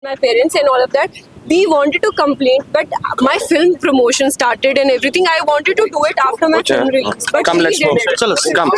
my parents and all of that, we wanted to complain, but my film promotion started and everything. I wanted to do it after my film release, but Come, we let's go. didn't. Chalo, come.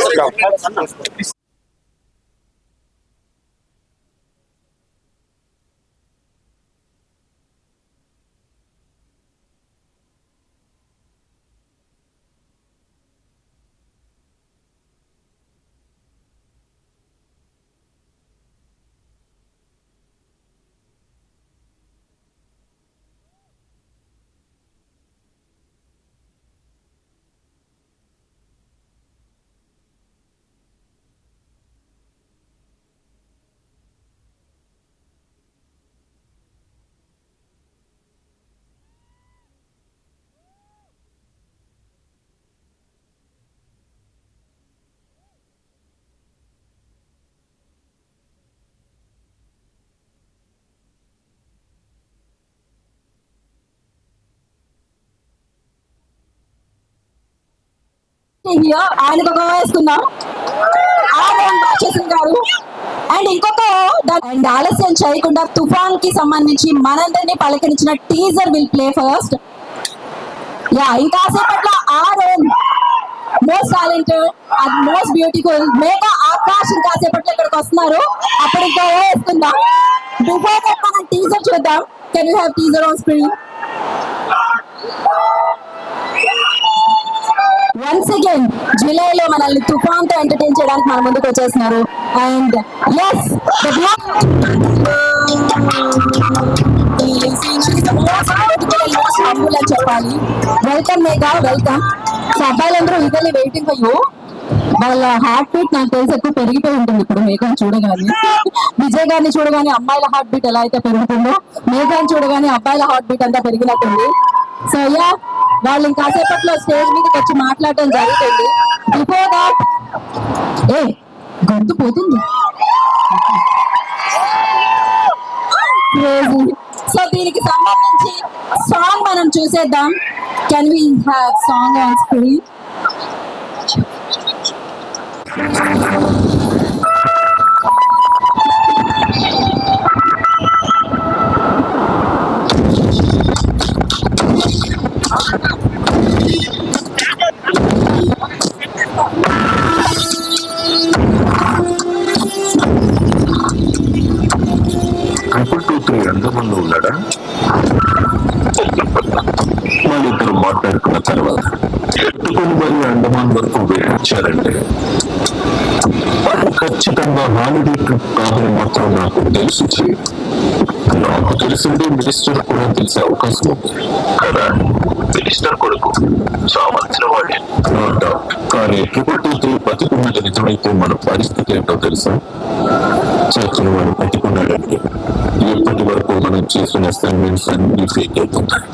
ఆయనకు ఒక వేసుకుందాం గారు and ఇంకొక and ఆలస్యం చేయకుండా తుఫాన్ కి సంబంధించి మనందరినీ పలకరించిన teaser will play first. Yeah ఇంకాసేపట్లో our own most talented and most beautiful Megha Akash ఇంకాసేపట్లో ఇక్కడికి వస్తున్నారు. అప్పుడు ఇంకా వేసుకుందాం. బిఫోర్ దట్ మనం టీజర్ చూద్దాం. Can you have teaser on screen? Once again జూలైలో మనల్ని తుఫాన్ తో ఎంటర్టైన్ చేయడానికి మన ముందుకు వచ్చేస్తున్నారు. అండ్ ఎస్ అని చెప్పాలి. Welcome Megha, welcome. సో అబ్బాయిలందరూ ఈగర్లీ వెయిటింగ్ ఫర్ యూ. వాళ్ళ హార్ట్ బీట్ నాకు తెలిసి ఎక్కువ పెరిగిపోయి ఉంటుంది ఇప్పుడు మేఘాన్ని చూడగానే. విజయ్ గారిని చూడగానే అమ్మాయిల హార్ట్ బీట్ ఎలా అయితే పెరుగుతుందో మేఘాన్ని చూడగానే అబ్బాయిల హార్ట్ బీట్ అంతా పెరిగినట్టుంది. సో యా వాళ్ళు ఇంకాసేపట్లో స్టేజ్ మీదకి వచ్చి మాట్లాడటం జరుగుతుంది. బిఫోర్ దాట్ గొంతు పోతుంది. సో దీనికి సంబంధించి సాంగ్ మనం చూసేద్దాం. Can we have song on screen? అండమాన్లో ఉన్నాడా? వాళ్ళిద్దరు మాట్లాడుకున్న తర్వాత ఎత్తుకొని మరి అండమాన్ వరకు వేయించారంటే ఖచ్చితంగా హాలిడే ట్రిప్ కాదని మాత్రం నాకు తెలుసు. నాకు తెలిసిందే మినిస్టర్ కూడా తెలిసే అవకాశం ఉంది కదా. మినిస్టర్ కొడుకు సామర్థ్యం వాడే నో డౌట్. కానీ ట్రిపుల్ బతికున్నది నిజమైతే మన పరిస్థితి ఏంటో తెలుసా? చర్చను వాడు బతికున్నాడంటే ఇప్పటి వరకు మనం చేసిన అసైన్మెంట్స్ అన్ని ఫేక్ అయిపోతాయి.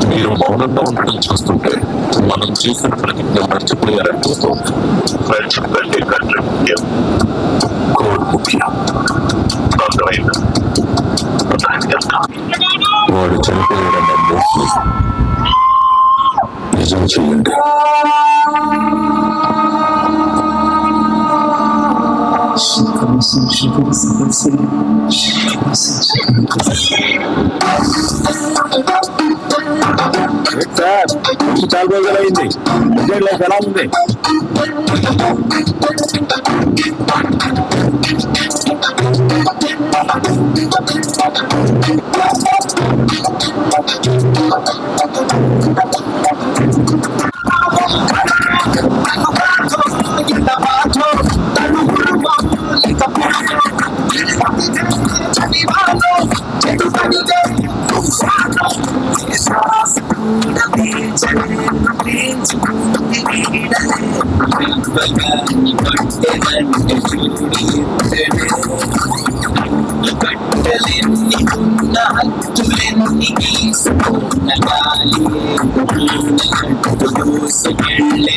మీరు మౌనంగా ఉండడం చూస్తుంటే మనం చేసిన ప్రతిజ్ఞ మర్చిపోయారనిపిస్తుంది. ఫ్రెండ్షిప్ కంటే కంట్రీ ముఖ్యం, కోడ్ ముఖ్యం. అర్థమైందా? వాడు చనిపోయాడని నమ్మేసి నిజం చేయండి. చాలా రోజులు అయింది. విజయ్ లైఫ్ ఎలా ఉంది? కట్టెలెన్ని ఉన్న హత్తులెన్ని గీసుకున్న గాలి దూసుకెళ్ళే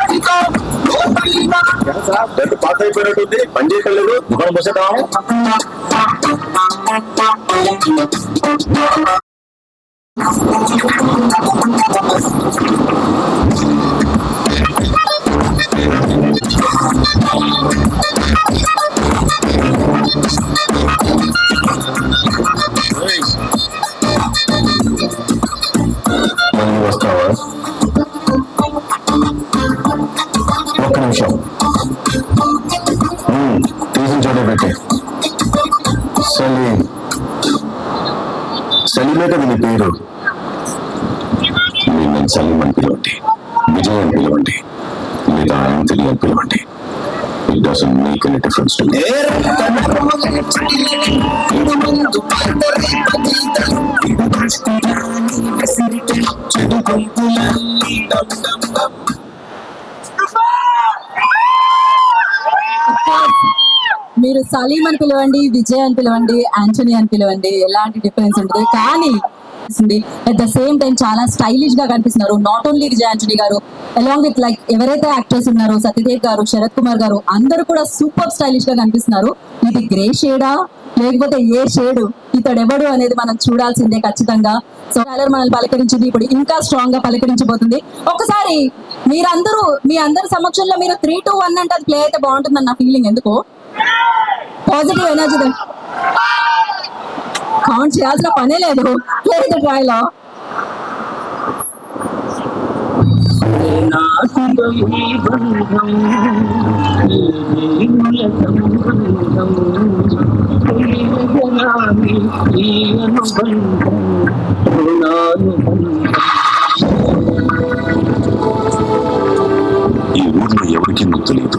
ఇక్కడ గట్టు పాత అయిపోయినట్టుంది, పని చేయట్లేదు, ముఖం ముసటం. మళ్ళీ వస్తావా? ఒక్క నిమిషం. తీసిన చోటే పెట్టే. సలీం, సలీమే కదా నీ పేరు? నేను సలీం అని పిలవండి, విజయ్ అని పిలవండి, లేదా అంజలి అని పిలవండి. It doesn't make any difference to me. మీరు సలీం అని పిలవండి, విజయ్ అని పిలవండి, ఆంటనీ అని పిలవండి, ఎలాంటి డిఫరెన్స్ ఉంటుంది. కానీ అట్ ద సేమ్ టైం చాలా స్టైలిష్ గా కనిపిస్తున్నారు. నాట్ ఓన్లీ విజయ్ ఆంటనీ గారు, అలాంగ్ విత్ లైక్ ఎవరైతే యాక్టర్స్ ఉన్నారో సత్యదేవ్ గారు, శరత్ కుమార్ గారు, అందరూ కూడా సూపర్ స్టైలిష్ గా కనిపిస్తున్నారు. ఇది గ్రే షేడా లేకపోతే ఏ షేడు, ఇతడెవడు అనేది మనం చూడాల్సిందే ఖచ్చితంగా. సో ట్రైలర్ మనల్ని పలకరించింది, ఇప్పుడు ఇంకా స్ట్రాంగ్ గా పలకరించబోతుంది. ఒకసారి మీరందరూ మీ అందరి సమక్షంలో మీరు 3, 2, 1 అంటే అది ప్లే అయితే బాగుంటుందని నా ఫీలింగ్. ఎందుకు పాజిటివ్ ఎనర్జీ కౌంట్ చేయాల్సిన పనే లేదు. Play the trailer. ఈ ఊర్లో ఎవరికి నువ్వు తెలియదు,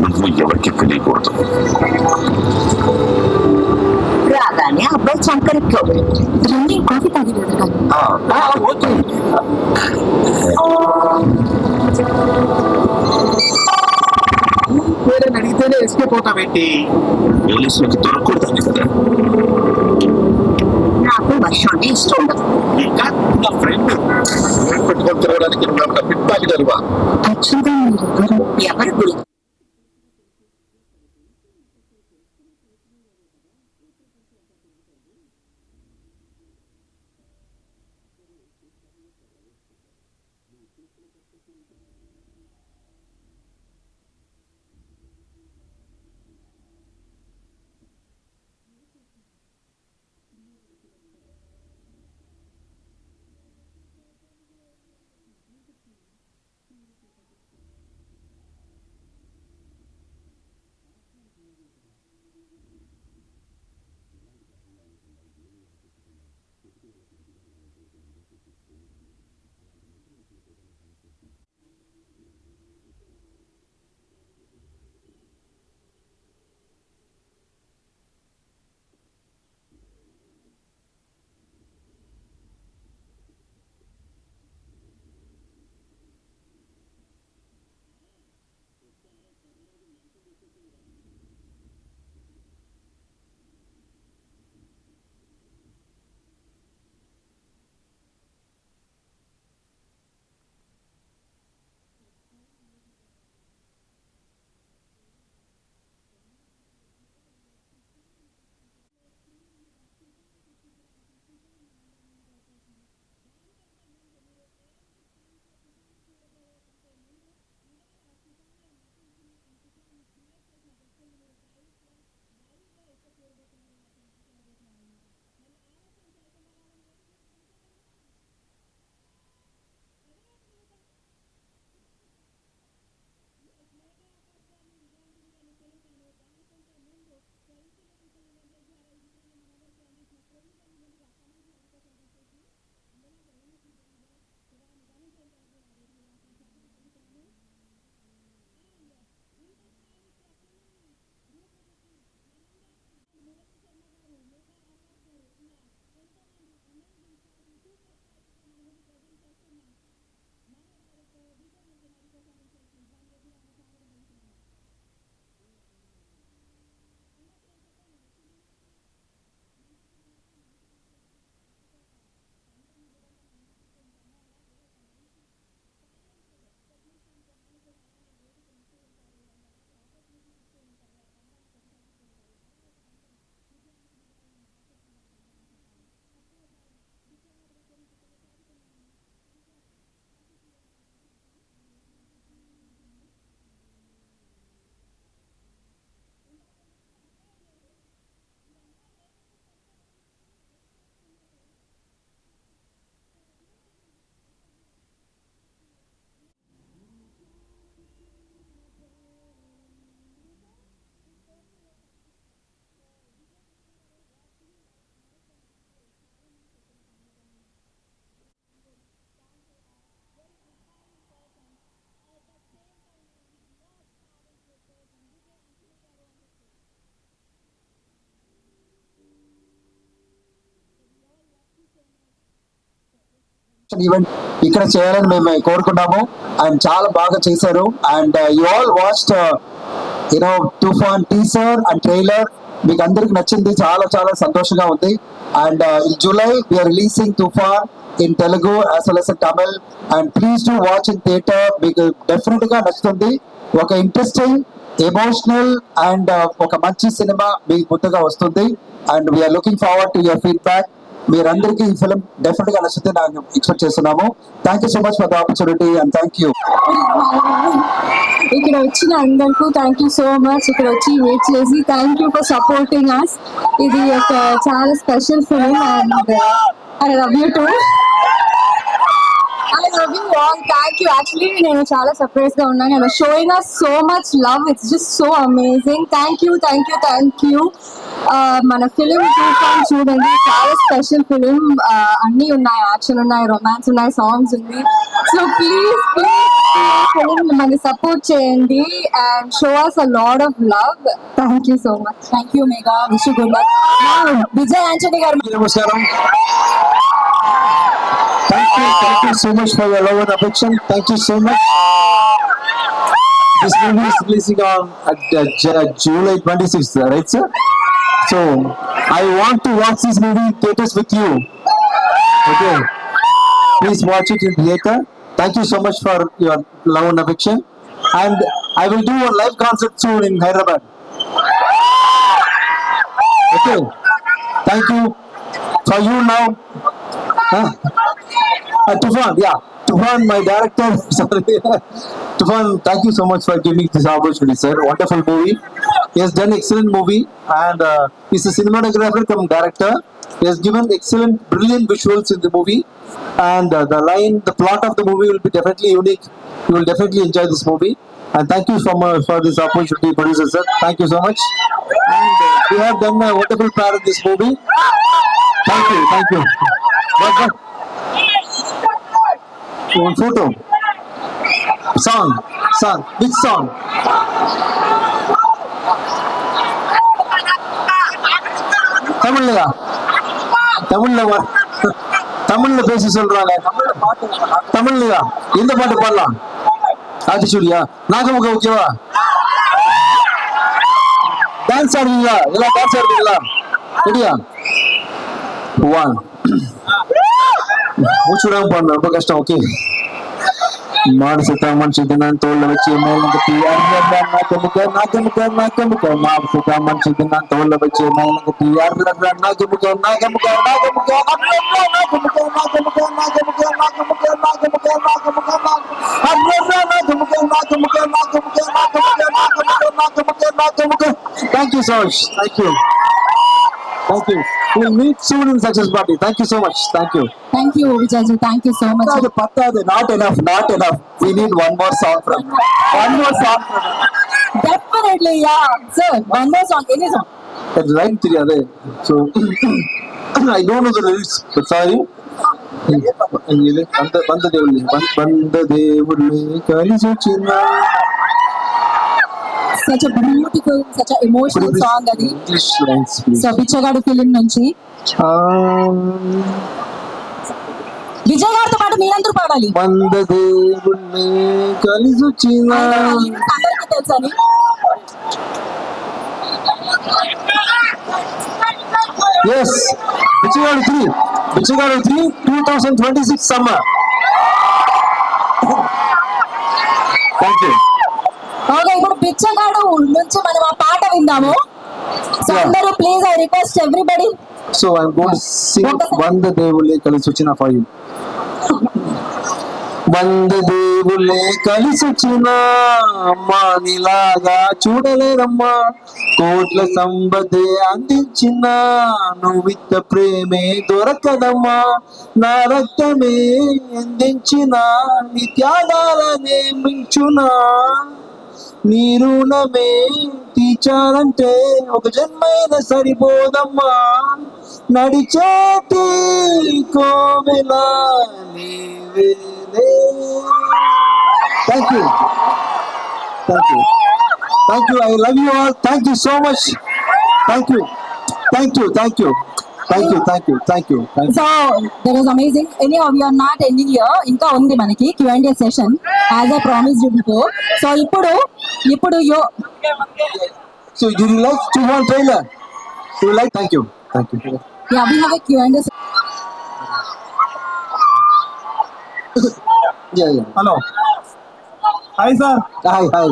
నువ్వు ఎవరికి తెలియకూడదు. రాగానే అబ్బాయి చంకరిట్లో రండి, కాఫీ తాగలేదు పేరుని అడిగితేనే ఎస్కేప్ అవుతావేంటి? పోలీసులకు దొరకకూడదని కదా. నాకు వర్షం అంటే ఇష్టం ఉండదు. ఇంకా నా ఫ్రెండ్ పెట్టుకొని తిరగడానికి నువ్వు పిట్టాలి కలువా? ఎవరి గురించి ఈవెంట్ ఇక్కడ చేయాలని మేము కోరుకున్నాము అండ్ చాలా బాగా చేశారు and you all watched you know Toofan teaser and trailer మీకు అందరికి నచ్చింది చాలా చాలా సంతోషంగా ఉంది and in July we are releasing Toofan in Telugu as well as Tamil and please do watch in theatre మీకు డెఫినెట్ గా నచ్చుతుంది ఒక ఇంట్రెస్టింగ్ ఎమోషనల్ అండ్ ఒక మంచి సినిమా మీకు ముందుగా వస్తుంది and we're looking forward to your feedback మీరందరికీ ఈ ఫిల్మ్ డెఫినెట్ గా నచ్చితే నాకు ఎక్స్పెక్ట్ చేస్తున్నాము thank you so much for the opportunity and thank you ఇక్కడ వచ్చిన అందరికీ థ్యాంక్ యూ సో మచ్. ఇక్కడ వచ్చి వెయిట్ చేసి thank you for supporting us. ఇది ఒక చాలా special film and I love you too. I love you all. Thank you. Actually, నేను చాలా సర్ప్రైజ్ గా ఉన్నాను. You are showing us so much love. It's just so amazing. Thank you, thank you, thank you. మన film తుఫాన్ చూడండి, చాలా special film. అన్నీ ఉన్నాయి, యాక్షన్ ఉన్నాయి, రొమాన్స్ ఉన్నాయి, సాంగ్స్ ఉంది. సో ప్లీజ్ ఫిలిం మనకి సపోర్ట్ చేయండి and show us a lot of love. Thank you so much. Thank you Megha, wish good luck. Vijay Antony గారు నమస్కారం thank you so much for your love and affection. Thank you so much. This movie is releasing on July 26th, right, sir? So I want to watch this movie in theaters with you. Okay, please watch it in theater. Thank you so much for your love and affection. And I will do a live concert soon in Hyderabad. Okay, thank you. For you now. Tufan, yeah. Tufan, my director. Sorry. Tufan, thank you so much for giving this opportunity, sir. Wonderful movie. He has done excellent movie and he's a cinematographer come director. He has given excellent, brilliant visuals in the movie and the plot of the movie will be definitely unique. You will definitely enjoy this movie. And thank you for this opportunity, producer, sir. Thank you so much. And you have done a wonderful part of this movie. Thank you, thank you. But. One photo. Song. Which song? தமிழ்ல பேசி சொல்றாங்க. தமிழ்லயா எந்த பாட்டு பாடலாம்? ஆட்டிச்சூடியா? நாகமுக ஓகேவா? Dance ஆடுவீங்களா? எல்லாம் dance ஆடுவீங்களா? ரெடியா? 1 மூச்சுடாம பாடணும், ரொம்ப கஷ்டம். ஓகே. மாடு சுத்தா மனுஷன் நான் தோல்ல வச்சு மேல கட்டி நாகமுக மாடு சுத்தா மனுஷன் நான் தோல்ல வச்சு மேல கட்டி நாகமுக Thank you so much. Thank you. We'll meet soon in Success Party. Thank you so much. Thank you. Thank you Vijay ji, thank you so much. Not enough. We need one more song from you. Definitely, yeah. Sir, one more song. Any song? That line தெரியாது. So I don't know the lyrics, but sorry. ಬಂದ దేవుళ్ళే కలిసి వచ్చినా. Such a beautiful, such a emotional song అది. English lines, please. So Bichagadu film నుంచి విజయ్ గారితో పాటు మీరందరూ పాడాలి. ಬಂದ దేవుళ్ళే కలిసి వచ్చినా. అందరికీ తెలుసని. Yes, Bichagadu 3 2026 summer. Thank you. Okay, ఇప్పుడు బిచ్చగాడు నుంచి మనం ఆ పాట విందాము. సో అందరూ please, I request everybody. So I'm going to sing ಬಂದ దేవుళ్ళే కలిసి వచ్చినా for you. ಬಂದ దేవుళ్ళే కలిసి వచ్చినా అమ్మా నీలాగా చూడలేదమ్మా, కోట్ల సంపదే అందించిన నువ్విత్త ప్రేమే దొరకదమ్మా, నా రక్తమే అందించిన నీ త్యాగాలనే మించునా, నీ రుణమే తీర్చాలంటే ఒక జన్మైన సరిపోదమ్మా, నడిచేటి కోవెల నీవేలే. Thank you. I love you all. Thank you so much. Thank you. Thank you. So that was amazing. Any of you're not ending year, ఇంకా ఉంది మనకి Q&A session as I promise you before. So ఇప్పుడు yo So do you like Tufan trailer? Do you like? Thank you. Yeah we have a Q&A. Yeah. Hello hi sir, Hi.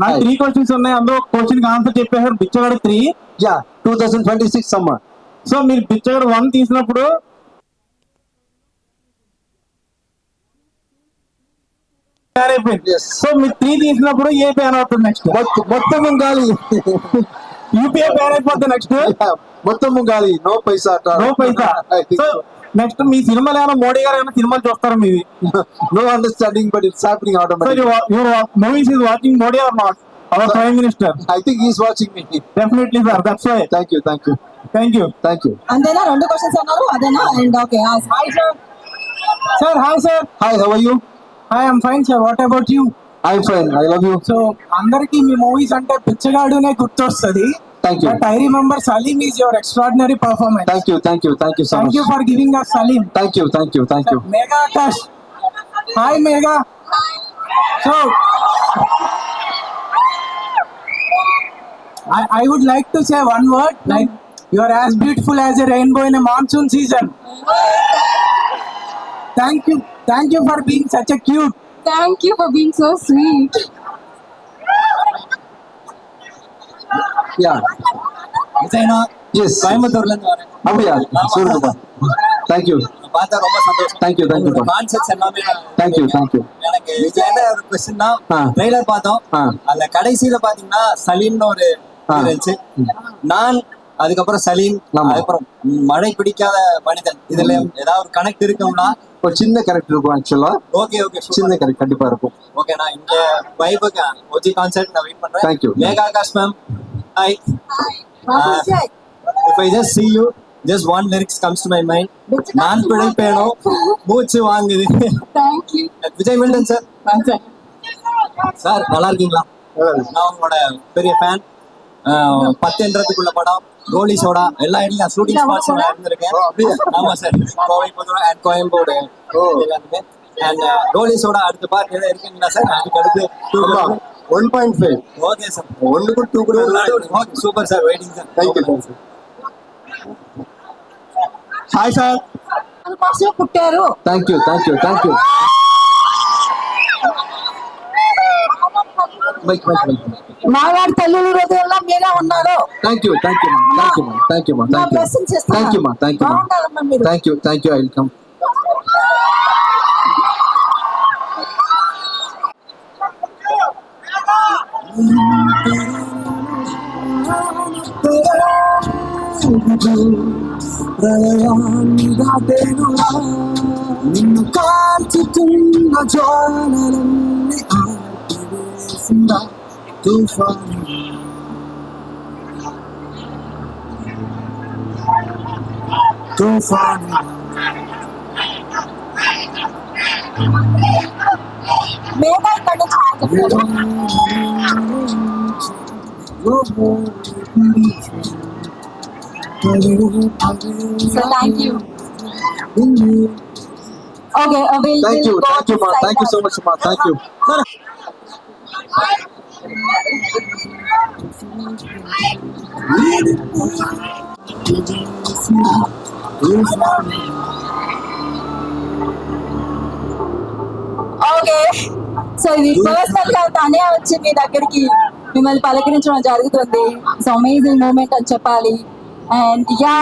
నాకు 3 questions ఉన్నాయి. అందులో question answer చెప్పేసారు. బిచ్చగాడు 3. Yeah, 2026 summer. So మీరు బిచ్చగాడు 1 తీసినప్పుడు ban అయిపోయింది. Yes. So మీరు 3 తీసినప్పుడు ఏ ban అవుతుంది నెక్స్ట్? మొత్తం గాలి. యూపీఐ బ్యాన్ అయిపోతుంది నెక్స్ట్. మొత్తం గాలి. నో పైసా. నో పైసా. సో నెక్స్ట్ మీ సినిమాలు ఏమైనా మోడీ గారు ఏమైనా సినిమాలు చూస్తారా మీవి? No understanding, but it's happening so automatically. Your movies is watching Modi are not? Our prime minister. I think he's watching me. Definitely sir, that's why. Thank you. Thank you. అంతేనా? 2 questions అన్నారు, అదేనా? And okay, hi sir. Sir hi sir. Hi, how are you? Hi, I'm fine sir. What about you? I'm fine. I love you. So అందరికి మీ movies అంటే పిచ్చగాడునే గుర్తొస్తుంది. Thank you. But I remember Salim is your extraordinary performance. Thank you so thank much. You for giving us Saleem. Thank you. Mega Akash. Hi Mega. So I would like to say one word, like you are as beautiful as a rainbow in a monsoon season. Thank you for being such a cute. Thank you for being so sweet. Yeah. விஜய்னா Yes. கோயம்புத்தூர்ல இருந்து வரேன். அப்படியா? Super. Thank you. பார்த்தா ரொம்ப சந்தோஷம். Thank you. Concepts எல்லாமே Thank you. எனக்கு விஜய்ல ஒரு கொஸ்டின் தான். ஆ. ட்ரெய்லர் பார்த்தோம். ஆ. அதுல கடைசியில பாத்தீங்கன்னா சலீம்னு ஒரு ஆ. இது இருந்துச்சு. நான் அதுக்கப்புறம் சலீம், ஆமா. அதுக்கப்புறம் மழை பிடிக்காத மனிதன், இதுல ஏதாவது ஒரு கனெக்ட் இருக்கும்னா? ஒரு சின்ன கரெக்ட் இருக்கும் ஆக்சுவலா. ஓகே சின்ன கரெக்ட் கண்டிப்பா இருக்கும். ஓகே, நான் இங்க வைபுக்கு ஓஜி கான்சர்ட் நான் வெயிட் பண்றேன். Thank you. Megha Akash ma'am, hi. Vijay. If I just see you, just one lyrics comes to my mind. நான் பிழைப்பேனோ மூச்சு வாங்குது. Thank you. Vijay Milton sir. Sir நல்லா இருக்கீங்களா? நான் உங்களோட பெரிய ஃபேன். 10 படம், கோலி சோடா எல்லா இடத்துலயும் ஷூட்டிங் ஸ்பாட்ஸ் இருந்திருக்கேன். ஆமா சார், கோவை புதூர் அண்ட் கோயம்பேடு எல்லாத்துமே. அண்ட் கோலி சோடா அடுத்த பார்ட் ஏதாவது இருக்குங்களா சார்? அதுக்கு அடுத்து 1.5. Okay sir. 1 కు 2 కూడా okay super sir, waiting sir. Thank you. Hi sir. కోసం పుట్టారు. Thank you. మైక్. మావాడి తల్లుల హృదయంలో మీరే ఉన్నారు. Thank you. నా blessings ఇస్తాను. బాగుండాలమ్మా మీరు. Thank you. I will come. నిన్ను కాల్చుతున్న జ్వాలలన్నీ ఆపివేసిందా తుఫాను? మేఘా ఇక్కడ నుంచి హాయ్ చెప్తారు. So thank you. Okay, we'll Thank you. go Thank you, this ma. side Thank you now. so much, ma. Thank you. Okay, so ఇది personal గా తనే వచ్చి మీ దగ్గరికి మిమ్మల్ని పలకరించడం జరుగుతుంది. సో అమేజింగ్ మూమెంట్ అని చెప్పాలి. And yeah,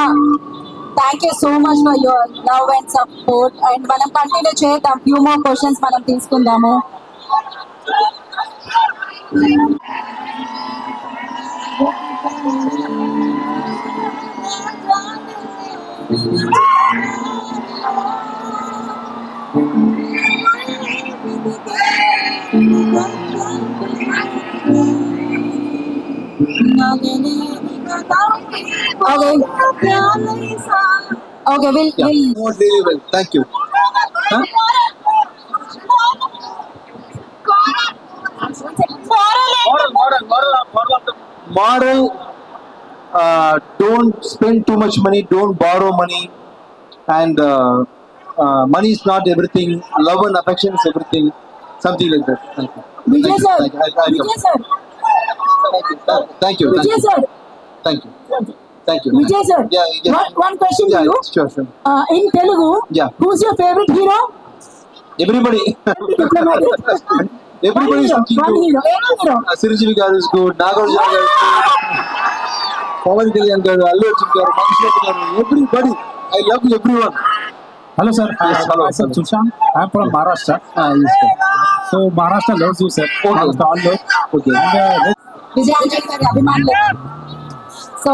thank you so much for your love and support. And మనం కంటిన్యూ చేద్దాం, ఫ్యూ మోర్ క్వశ్చన్స్ మనం తీసుకుందాము. Okay, we'll Not really well. Thank you. Huh? Moral don't spend too much money, don't borrow money, and money is not everything. Love and affection is everything. Something like that. Thank you. Vijay sir, Vijay sir, Thank you. Vijay sir, Thank you. Thank you. Vijay sir. Yeah. One question to Yeah, you. sure. In Telugu, Yeah. who's your favorite hero? Everybody. Diplomatic. Everybody is looking One good. hero. Any hero. Chiranjeevi garu is good. Nagarjuna garu is good. Pawan Kalyan garu, Allu Arjun garu, Manisha garu. Everybody. I love everyone. Hello sir, Yes, hello. myself Sushant. I'm from Maharashtra. Yes, sir. So Maharashtra loves you, sir. Okay. Maharashtra all love. Okay. And Vijayanjali గారి అభిమానులు. So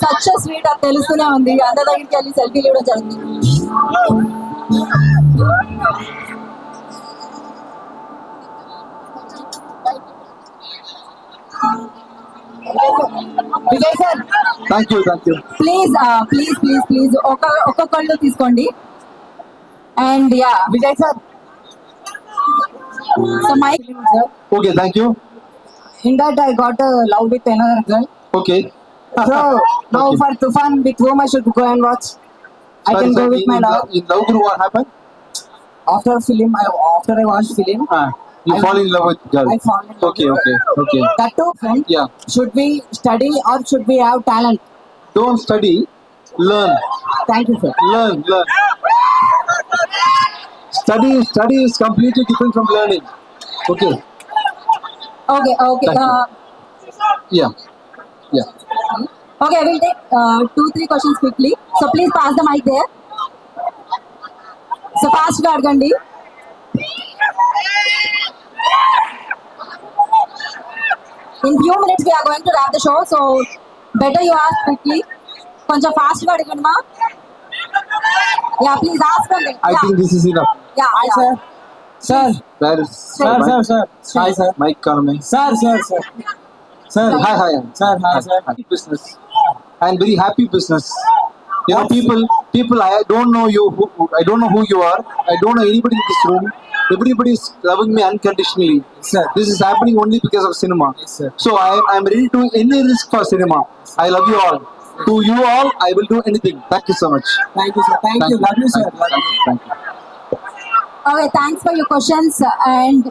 such sweet అది తెలుస్తూనే ఉంది. అందరి దగ్గరికి వెళ్ళి సెల్ఫీలు ఇవ్వడం జరుగుతుంది. Vijay sir Thank you. Please ఒక్కొక్కళ్ళు తీసుకోండి. And yeah Vijay sir, so my Okay, thank you. in that I got a love with another girl. Okay. So now Okay. for Tufan, with whom I should go and watch? I Sorry, can go sir, with my love. In Love Guru, what happened? After I watched film, You fall in love with girl. I fall in love Okay, with okay. that too, friend. Yeah. Should we study or should we have talent? Don't study, learn. Thank you, sir. Learn. Study is completely different from learning. Okay. Okay. Thank you. Yeah. Okay, I will take 2-3 questions quickly. So please pass the mic there. So fast గా అడగండి. In few minutes we are going to wrap the show, so better you ask quickly. కొంచెం fast గా అడగండి మా. Yeah, please ask them. I think this is enough. Yeah, hi sir. sir, That is sir. Hi sir. Mike Carmen. Sir. Sir. Hi. Sir, hi sir. Happy business. And very happy business. You know, people. I don't know you. I don't know who you are. I don't know anybody in this room. Everybody is loving me unconditionally. Sir. This is happening only because of cinema. Yes, sir. So I am ready to any risk for cinema. I love you all. To you all, I will do anything. Thank you so much. Thank you, sir. Thank you. Love you, sir. Thank you. Okay, thanks for your questions. And